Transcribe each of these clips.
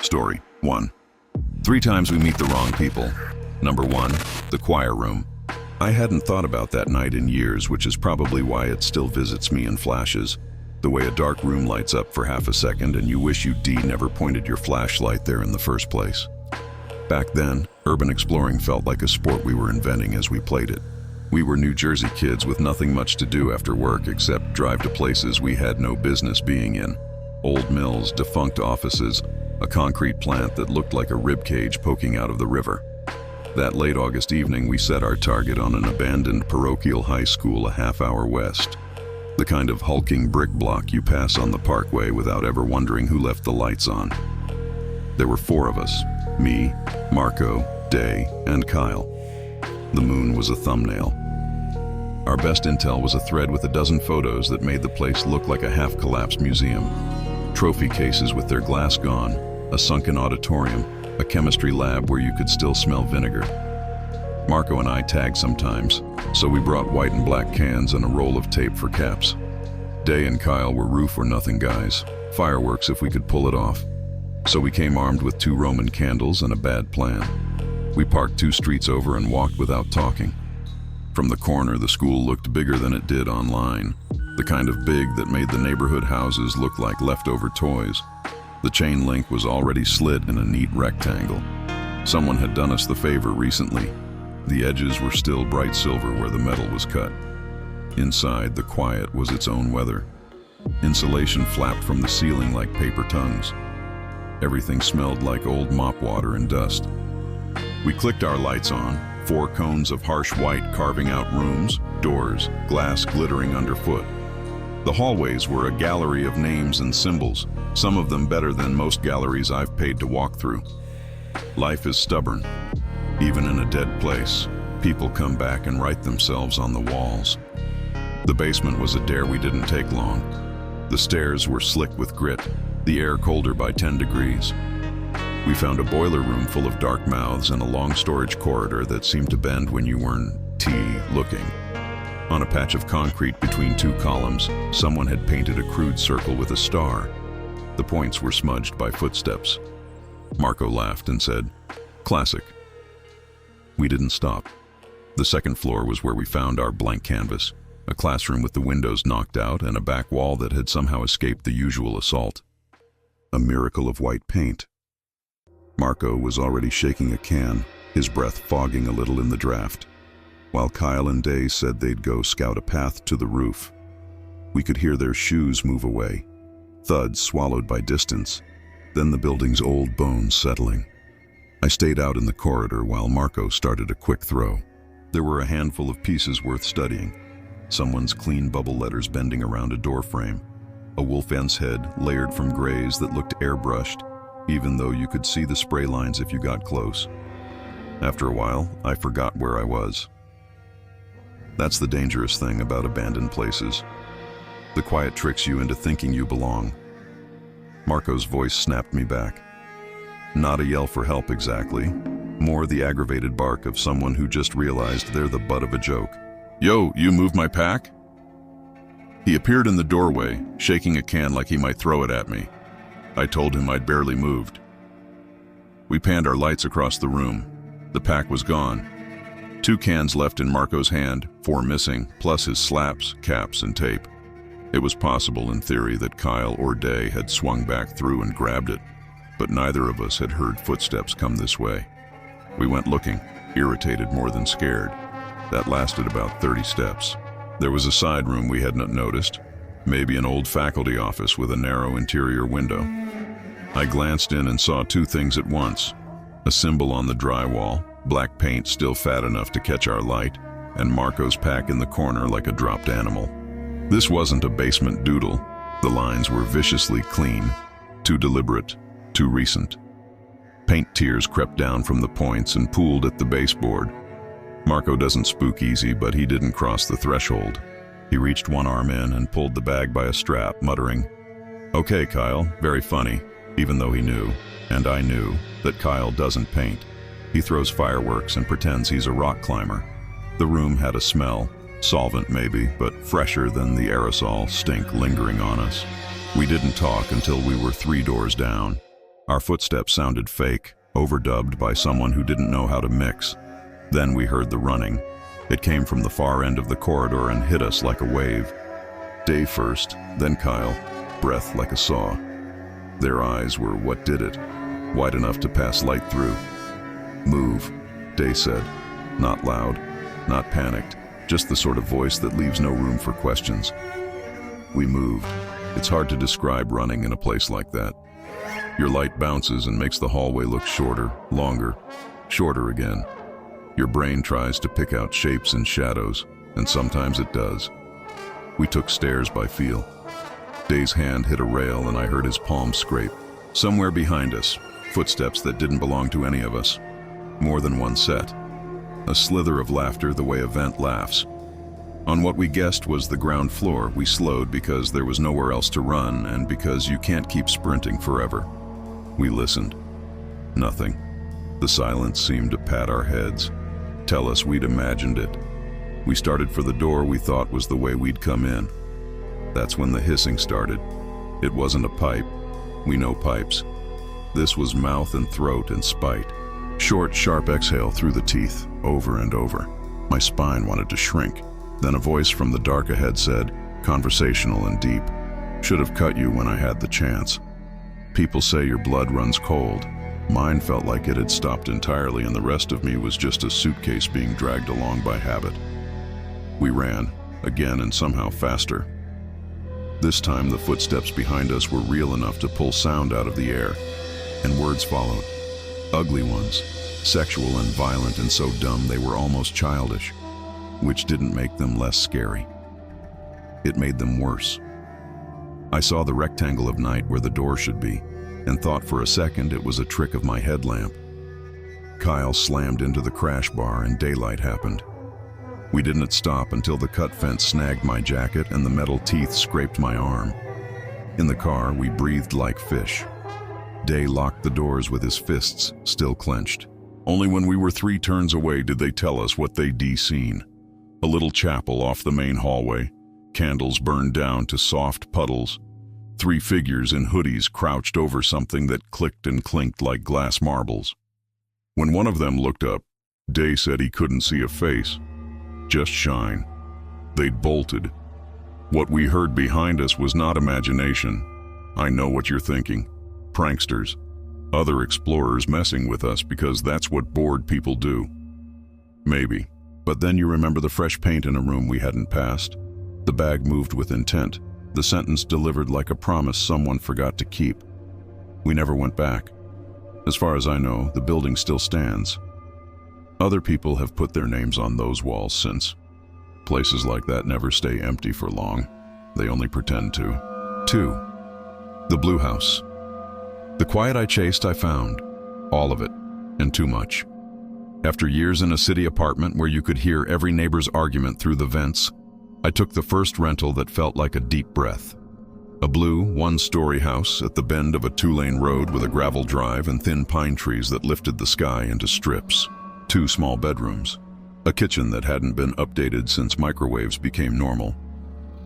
Story 1. 3 times we meet the wrong people. Number 1, the choir room. I hadn't thought about that night in years, which is probably why it still visits me in flashes. The way a dark room lights up for half a second and you wish you never pointed your flashlight there in the first place. Back then, urban exploring felt like a sport we were inventing as we played it. We were New Jersey kids with nothing much to do after work except drive to places we had no business being in. Old mills, defunct offices, a concrete plant that looked like a rib cage poking out of the river. That late August evening, we set our target on an abandoned parochial high school a half-hour west. The kind of hulking brick block you pass on the parkway without ever wondering who left the lights on. There were 4 of us, me, Marco, Day, and Kyle. The moon was a thumbnail. Our best intel was a thread with a dozen photos that made the place look like a half-collapsed museum. Trophy cases with their glass gone, a sunken auditorium, a chemistry lab where you could still smell vinegar. Marco and I tagged sometimes, so we brought white and black cans and a roll of tape for caps. Day and Kyle were roof or nothing guys, fireworks if we could pull it off. So we came armed with 2 Roman candles and a bad plan. We parked 2 streets over and walked without talking. From the corner, the school looked bigger than it did online, the kind of big that made the neighborhood houses look like leftover toys. The chain link was already slit in a neat rectangle. Someone had done us the favor recently. The edges were still bright silver where the metal was cut. Inside, the quiet was its own weather. Insulation flapped from the ceiling like paper tongues. Everything smelled like old mop water and dust. We clicked our lights on, 4 cones of harsh white carving out rooms, doors, glass glittering underfoot. The hallways were a gallery of names and symbols, some of them better than most galleries I've paid to walk through. Life is stubborn. Even in a dead place, people come back and write themselves on the walls. The basement was a dare we didn't take long. The stairs were slick with grit, the air colder by 10 degrees. We found a boiler room full of dark mouths and a long storage corridor that seemed to bend when you weren't looking. On a patch of concrete between 2 columns, someone had painted a crude circle with a star. The points were smudged by footsteps. Marco laughed and said, "Classic." We didn't stop. The second floor was where we found our blank canvas, a classroom with the windows knocked out and a back wall that had somehow escaped the usual assault. A miracle of white paint. Marco was already shaking a can, his breath fogging a little in the draft, while Kyle and Day said they'd go scout a path to the roof. We could hear their shoes move away, thuds swallowed by distance, then the building's old bones settling. I stayed out in the corridor while Marco started a quick throw. There were a handful of pieces worth studying. Someone's clean bubble letters bending around a door frame, a wolf's head layered from grays that looked airbrushed, even though you could see the spray lines if you got close. After a while, I forgot where I was. That's the dangerous thing about abandoned places. The quiet tricks you into thinking you belong. Marco's voice snapped me back. Not a yell for help exactly, more the aggravated bark of someone who just realized they're the butt of a joke. "Yo, you moved my pack?" He appeared in the doorway, shaking a can like he might throw it at me. I told him I'd barely moved. We panned our lights across the room. The pack was gone. 2 cans left in Marco's hand, 4 missing, plus his slaps, caps, and tape. It was possible, in theory, that Kyle or Day had swung back through and grabbed it, but neither of us had heard footsteps come this way. We went looking, irritated more than scared. That lasted about 30 steps. There was a side room we hadn't noticed, maybe an old faculty office with a narrow interior window. I glanced in and saw 2 things at once. A symbol on the drywall, black paint still fat enough to catch our light, and Marco's pack in the corner like a dropped animal. This wasn't a basement doodle. The lines were viciously clean, too deliberate, too recent. Paint tears crept down from the points and pooled at the baseboard. Marco doesn't spook easy, but he didn't cross the threshold. He reached one arm in and pulled the bag by a strap, muttering, "Okay, Kyle, very funny," even though he knew, and I knew, that Kyle doesn't paint. He throws fireworks and pretends he's a rock climber. The room had a smell, solvent maybe, but fresher than the aerosol stink lingering on us. We didn't talk until we were 3 doors down. Our footsteps sounded fake, overdubbed by someone who didn't know how to mix. Then we heard the running. It came from the far end of the corridor and hit us like a wave. Dave first, then Kyle, breath like a saw. Their eyes were what did it, wide enough to pass light through. "Move," Dave said. Not loud, not panicked, just the sort of voice that leaves no room for questions. We moved. It's hard to describe running in a place like that. Your light bounces and makes the hallway look shorter, longer, shorter again. Your brain tries to pick out shapes and shadows, and sometimes it does. We took stairs by feel. Dave's hand hit a rail and I heard his palm scrape. Somewhere behind us, footsteps that didn't belong to any of us. More than one set. A slither of laughter the way a vent laughs. On what we guessed was the ground floor, we slowed because there was nowhere else to run and because you can't keep sprinting forever. We listened. Nothing. The silence seemed to pat our heads, tell us we'd imagined it. We started for the door we thought was the way we'd come in. That's when the hissing started. It wasn't a pipe. We know pipes. This was mouth and throat and spite. Short, sharp exhale through the teeth, over and over. My spine wanted to shrink. Then a voice from the dark ahead said, conversational and deep, "Should have cut you when I had the chance." People say your blood runs cold. Mine felt like it had stopped entirely and the rest of me was just a suitcase being dragged along by habit. We ran, again and somehow faster. This time the footsteps behind us were real enough to pull sound out of the air, and words followed. Ugly ones, sexual and violent and so dumb they were almost childish, which didn't make them less scary. It made them worse. I saw the rectangle of night where the door should be, and thought for a second it was a trick of my headlamp. Kyle slammed into the crash bar and daylight happened. We didn't stop until the cut fence snagged my jacket and the metal teeth scraped my arm. In the car, we breathed like fish. Day locked the doors with his fists still clenched. Only when we were 3 turns away did they tell us what they'd seen. A little chapel off the main hallway, candles burned down to soft puddles, 3 figures in hoodies crouched over something that clicked and clinked like glass marbles. When one of them looked up, Day said he couldn't see a face, just shine. They'd bolted. What we heard behind us was not imagination. I know what you're thinking. Pranksters. Other explorers messing with us because that's what bored people do. Maybe. But then you remember the fresh paint in a room we hadn't passed. The bag moved with intent. The sentence delivered like a promise someone forgot to keep. We never went back. As far as I know, the building still stands. Other people have put their names on those walls since. Places like that never stay empty for long. They only pretend to. 2. The Blue House. The quiet I chased, I found. All of it, and too much. After years in a city apartment where you could hear every neighbor's argument through the vents, I took the first rental that felt like a deep breath. A blue, 1-story house at the bend of a 2-lane road with a gravel drive and thin pine trees that lifted the sky into strips. 2 small bedrooms. A kitchen that hadn't been updated since microwaves became normal.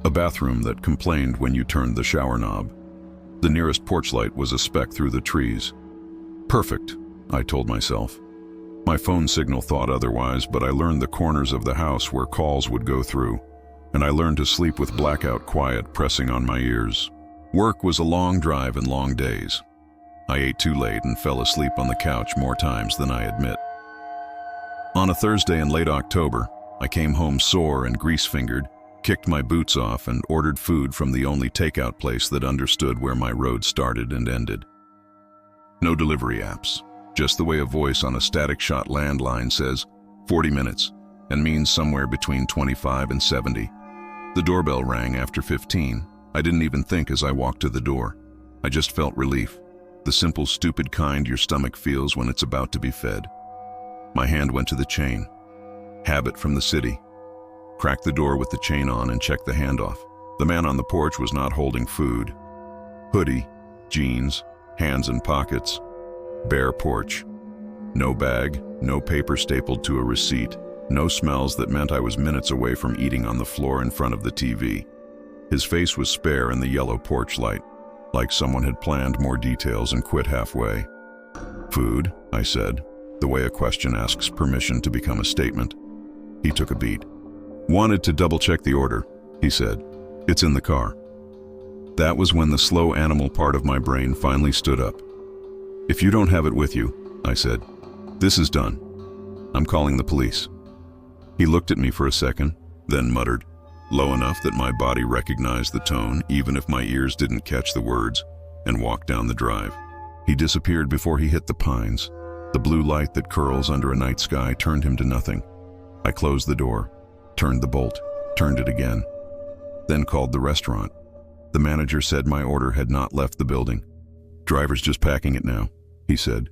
A bathroom that complained when you turned the shower knob. The nearest porch light was a speck through the trees. Perfect, I told myself. My phone signal thought otherwise, but I learned the corners of the house where calls would go through, and I learned to sleep with blackout quiet pressing on my ears. Work was a long drive and long days. I ate too late and fell asleep on the couch more times than I admit. On a Thursday in late October, I came home sore and grease-fingered, kicked my boots off and ordered food from the only takeout place that understood where my road started and ended. No delivery apps, just the way a voice on a static shot landline says 40 minutes and means somewhere between 25 and 70. The doorbell rang after 15. I didn't even think as I walked to the door. I just felt relief, the simple, stupid kind your stomach feels when it's about to be fed. My hand went to the chain. Habit from the city. Cracked the door with the chain on and checked the handoff. The man on the porch was not holding food. Hoodie, jeans, hands in pockets. Bare porch. No bag, no paper stapled to a receipt. No smells that meant I was minutes away from eating on the floor in front of the TV. His face was spare in the yellow porch light. like someone had planned more details and quit halfway. "Food," I said, the way a question asks permission to become a statement. He took a beat. "Wanted to double-check the order," he said. "It's in the car." That was when the slow animal part of my brain finally stood up. "If you don't have it with you," I said, "this is done. I'm calling the police." He looked at me for a second, then muttered, low enough that my body recognized the tone even if my ears didn't catch the words, and walked down the drive. He disappeared before he hit the pines. The blue light that curls under a night sky turned him to nothing. I closed the door, turned the bolt, turned it again, then called the restaurant. The manager said my order had not left the building. "Driver's just packing it now," he said.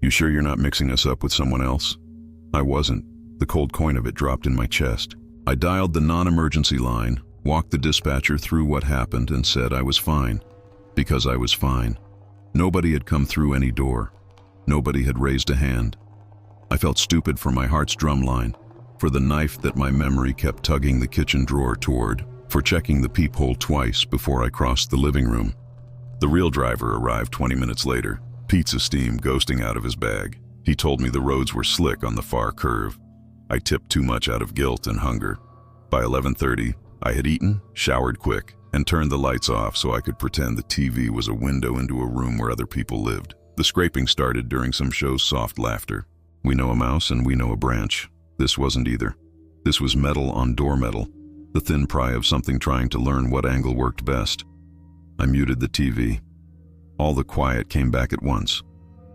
"You sure you're not mixing us up with someone else?" I wasn't. The cold coin of it dropped in my chest. I dialed the non-emergency line, walked the dispatcher through what happened, and said I was fine. Because I was fine. Nobody had come through any door. Nobody had raised a hand. I felt stupid for my heart's drumline, for the knife that my memory kept tugging the kitchen drawer toward, for checking the peephole twice before I crossed the living room. The real driver arrived 20 minutes later, pizza steam ghosting out of his bag. He told me the roads were slick on the far curve. I tipped too much out of guilt and hunger. By 11:30, I had eaten, showered quick, and turned the lights off so I could pretend the TV was a window into a room where other people lived. The scraping started during some show's soft laughter. We know a mouse and we know a branch. This wasn't either. This was metal on door metal, the thin pry of something trying to learn what angle worked best. I muted the TV. All the quiet came back at once.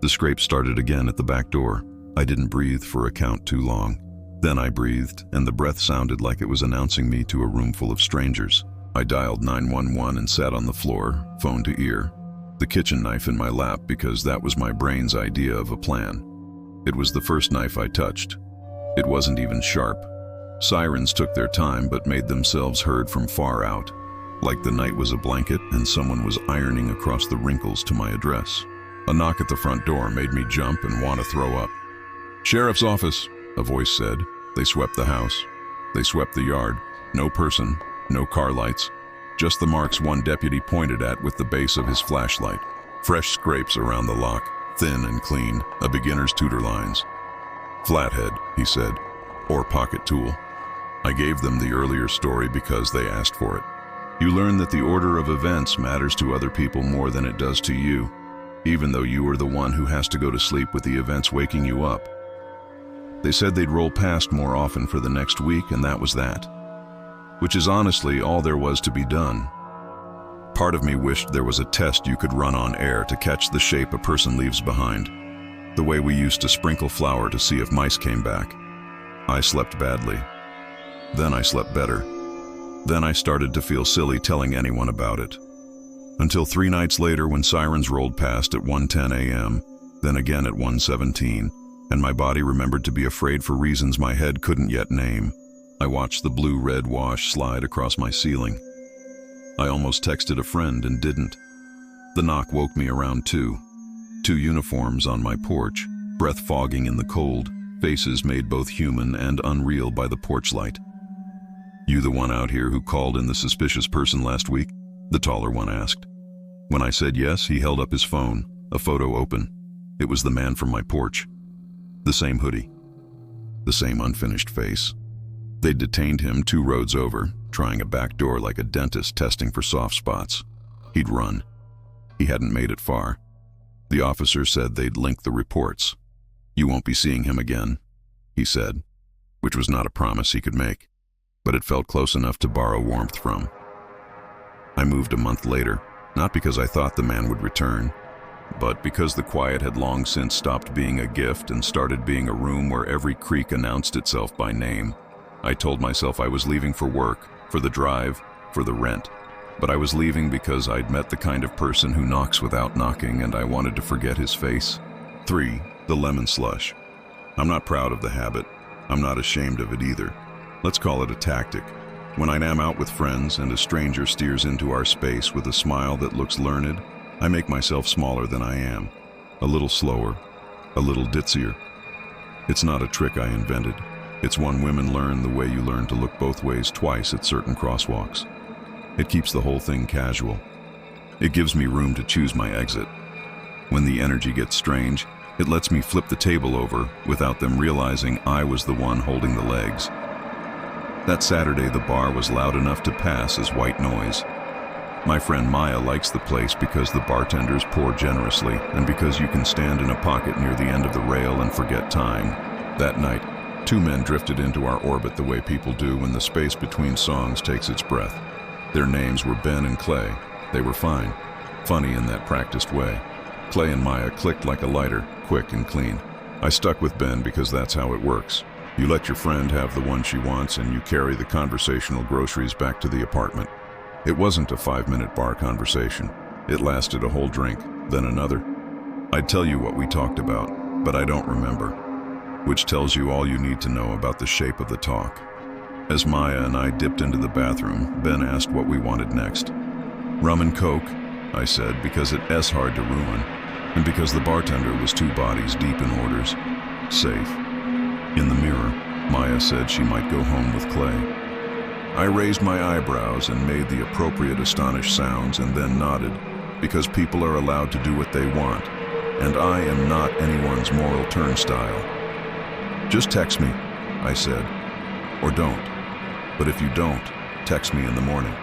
The scrape started again at the back door. I didn't breathe for a count too long. Then I breathed, and the breath sounded like it was announcing me to a room full of strangers. I dialed 911 and sat on the floor, phone to ear, the kitchen knife in my lap because that was my brain's idea of a plan. It was the first knife I touched. It wasn't even sharp. Sirens took their time but made themselves heard from far out, like the night was a blanket and someone was ironing across the wrinkles to my address. A knock at the front door made me jump and want to throw up. "Sheriff's office," a voice said. They swept the house. They swept the yard. No person, no car lights, just the marks one deputy pointed at with the base of his flashlight. Fresh scrapes around the lock, thin and clean, a beginner's tutor lines. "Flathead," he said, "or pocket tool." I gave them the earlier story because they asked for it. You learn that the order of events matters to other people more than it does to you, even though you are the one who has to go to sleep with the events waking you up. They said they'd roll past more often for the next week, and that was that. Which is honestly all there was to be done. Part of me wished there was a test you could run on air to catch the shape a person leaves behind, the way we used to sprinkle flour to see if mice came back. I slept badly. Then I slept better. Then I started to feel silly telling anyone about it. Until 3 nights later when sirens rolled past at 1:10 a.m., then again at 1:17, and my body remembered to be afraid for reasons my head couldn't yet name. I watched the blue-red wash slide across my ceiling. I almost texted a friend and didn't. The knock woke me around 2. 2 uniforms on my porch, breath fogging in the cold, faces made both human and unreal by the porch light. "You the one out here who called in the suspicious person last week?" the taller one asked. When I said yes, he held up his phone, a photo open. It was the man from my porch. The same hoodie. The same unfinished face. They'd detained him 2 roads over, trying a back door like a dentist testing for soft spots. He'd run. He hadn't made it far. The officer said they'd link the reports. "You won't be seeing him again," he said, which was not a promise he could make, but it felt close enough to borrow warmth from. I moved a month later, not because I thought the man would return, but because the quiet had long since stopped being a gift and started being a room where every creak announced itself by name. I told myself I was leaving for work, for the drive, for the rent, but I was leaving because I'd met the kind of person who knocks without knocking and I wanted to forget his face. 3. The lemon slush. I'm not proud of the habit. I'm not ashamed of it either. Let's call it a tactic. When I am out with friends and a stranger steers into our space with a smile that looks learned, I make myself smaller than I am, a little slower, a little ditzier. It's not a trick I invented. It's one women learn the way you learn to look both ways twice at certain crosswalks. It keeps the whole thing casual. It gives me room to choose my exit. When the energy gets strange, it lets me flip the table over without them realizing I was the one holding the legs. That Saturday, the bar was loud enough to pass as white noise. My friend Maya likes the place because the bartenders pour generously and because you can stand in a pocket near the end of the rail and forget time. That night, two men drifted into our orbit the way people do when the space between songs takes its breath. Their names were Ben and Clay. They were fine, funny in that practiced way. Clay and Maya clicked like a lighter, quick and clean. I stuck with Ben because that's how it works. You let your friend have the one she wants and you carry the conversational groceries back to the apartment. It wasn't a 5-minute bar conversation. It lasted a whole drink, then another. I'd tell you what we talked about, but I don't remember, which tells you all you need to know about the shape of the talk. As Maya and I dipped into the bathroom, Ben asked what we wanted next. Rum and Coke, I said, because it's hard to ruin, and because the bartender was 2 bodies deep in orders. Safe. In the mirror, Maya said she might go home with Clay. I raised my eyebrows and made the appropriate astonished sounds and then nodded, because people are allowed to do what they want, and I am not anyone's moral turnstile. Just text me, I said, or don't. But if you don't, text me in the morning.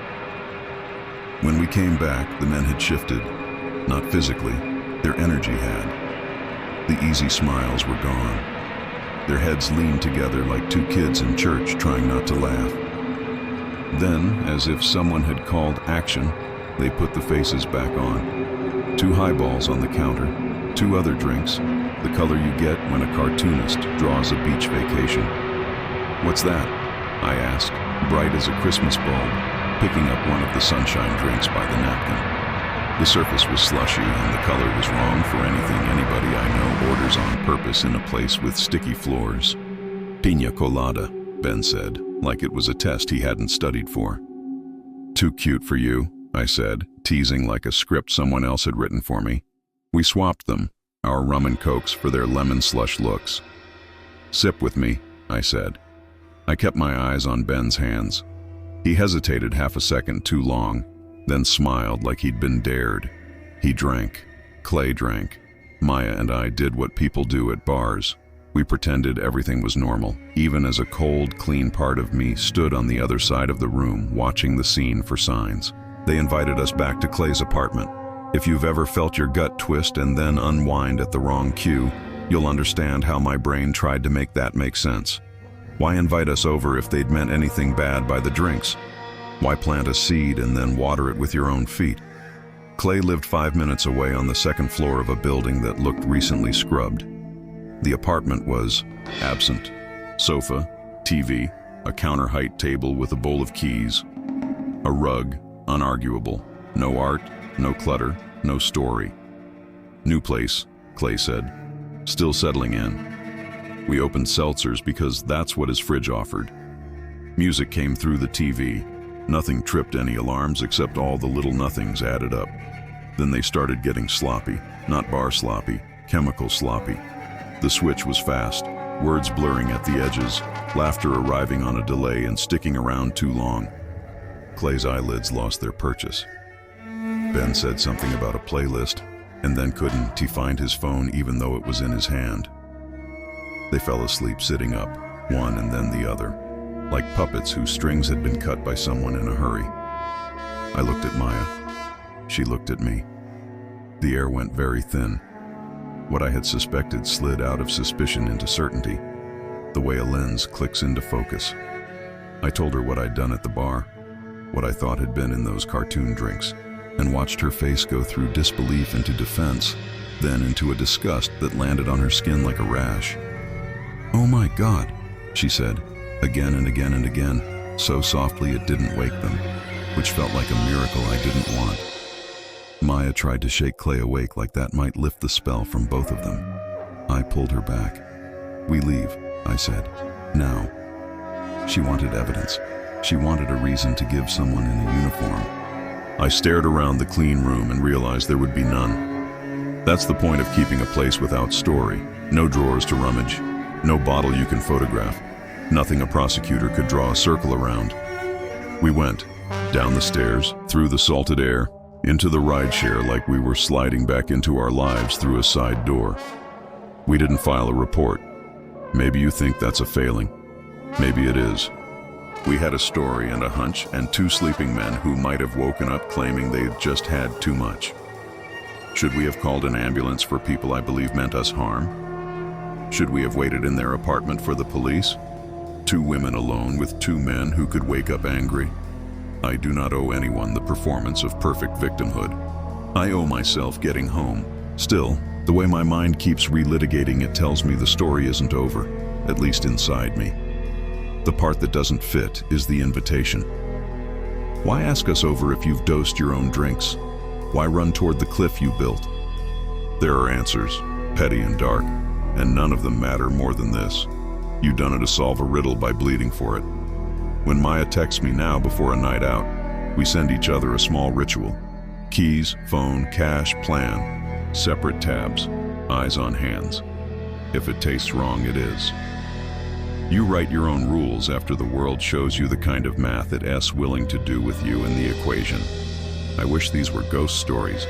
When we came back, the men had shifted, not physically, their energy had. The easy smiles were gone. Their heads leaned together like 2 kids in church trying not to laugh. Then, as if someone had called action, they put the faces back on. 2 highballs on the counter, 2 other drinks, the color you get when a cartoonist draws a beach vacation. "What's that?" I asked, bright as a Christmas bulb, picking up one of the sunshine drinks by the napkin. The surface was slushy and the color was wrong for anything anybody I know orders on purpose in a place with sticky floors. "Piña colada," Ben said, like it was a test he hadn't studied for. "Too cute for you," I said, teasing like a script someone else had written for me. We swapped them, our rum and cokes for their lemon slush looks. "Sip with me," I said. I kept my eyes on Ben's hands. He hesitated half a second too long, then smiled like he'd been dared. He drank. Clay drank. Maya and I did what people do at bars. We pretended everything was normal, even as a cold, clean part of me stood on the other side of the room watching the scene for signs. They invited us back to Clay's apartment. If you've ever felt your gut twist and then unwind at the wrong cue, you'll understand how my brain tried to make that make sense. Why invite us over if they'd meant anything bad by the drinks? Why plant a seed and then water it with your own feet? Clay lived 5 minutes away on the 2nd floor of a building that looked recently scrubbed. The apartment was absent. Sofa, TV, a counter-height table with a bowl of keys. A rug, unarguable. No art, no clutter, no story. "New place," Clay said. "Still settling in." We opened seltzers because that's what his fridge offered. Music came through the TV. Nothing tripped any alarms except all the little nothings added up. Then they started getting sloppy. Not bar sloppy, chemical sloppy. The switch was fast, words blurring at the edges, laughter arriving on a delay and sticking around too long. Clay's eyelids lost their purchase. Ben said something about a playlist, and then couldn't he find his phone even though it was in his hand. They fell asleep sitting up, one and then the other, like puppets whose strings had been cut by someone in a hurry. I looked at Maya. She looked at me. The air went very thin. What I had suspected slid out of suspicion into certainty, the way a lens clicks into focus. I told her what I'd done at the bar, what I thought had been in those cartoon drinks, and watched her face go through disbelief into defense, then into a disgust that landed on her skin like a rash. "Oh my God," she said, again and again and again, so softly it didn't wake them, which felt like a miracle I didn't want. Maya tried to shake Clay awake like that might lift the spell from both of them. I pulled her back. "We leave," I said. "Now." She wanted evidence. She wanted a reason to give someone in a uniform. I stared around the clean room and realized there would be none. That's the point of keeping a place without story. No drawers to rummage. No bottle you can photograph. Nothing a prosecutor could draw a circle around. We went, down the stairs, through the salted air, into the rideshare like we were sliding back into our lives through a side door. We didn't file a report. Maybe you think that's a failing. Maybe it is. We had a story and a hunch and two sleeping men who might have woken up claiming they'd just had too much. Should we have called an ambulance for people I believe meant us harm? Should we have waited in their apartment for the police? Two women alone with two men who could wake up angry. I do not owe anyone the performance of perfect victimhood. I owe myself getting home. Still, the way my mind keeps relitigating it tells me the story isn't over, at least inside me. The part that doesn't fit is the invitation. Why ask us over if you've dosed your own drinks? Why run toward the cliff you built? There are answers, petty and dark, and none of them matter more than this. You've done it to solve a riddle by bleeding for it. When Maya texts me now before a night out, we send each other a small ritual. Keys, phone, cash, plan, separate tabs, eyes on hands. If it tastes wrong, it is. You write your own rules after the world shows you the kind of math it's willing to do with you in the equation. I wish these were ghost stories.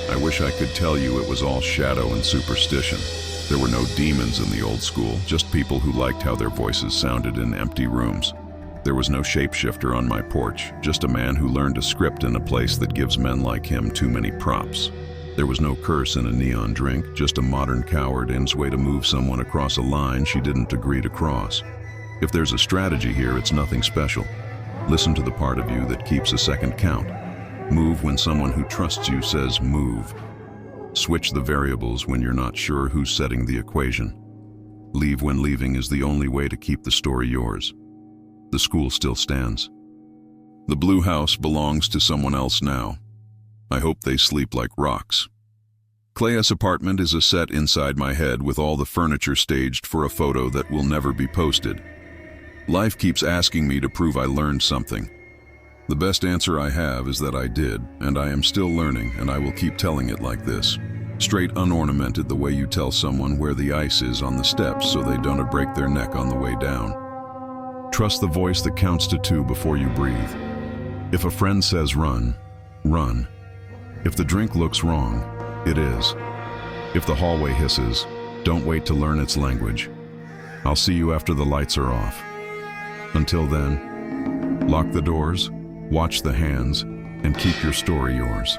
I wish I could tell you it was all shadow and superstition. There were no demons in the old school, just people who liked how their voices sounded in empty rooms. There was no shapeshifter on my porch, just a man who learned a script in a place that gives men like him too many props. There was no curse in a neon drink, just a modern coward's way to move someone across a line she didn't agree to cross. If there's a strategy here, it's nothing special. Listen to the part of you that keeps a second count. Move when someone who trusts you says move. Switch the variables when you're not sure who's setting the equation. Leave when leaving is the only way to keep the story yours. The school still stands. The blue house belongs to someone else now. I hope they sleep like rocks. Clea's apartment is a set inside my head with all the furniture staged for a photo that will never be posted. Life keeps asking me to prove I learned something. The best answer I have is that I did, and I am still learning, and I will keep telling it like this. Straight, unornamented, the way you tell someone where the ice is on the steps so they don't break their neck on the way down. Trust the voice that counts to 2 before you breathe. If a friend says run, run. If the drink looks wrong, it is. If the hallway hisses, don't wait to learn its language. I'll see you after the lights are off. Until then, lock the doors, watch the hands, and keep your story yours.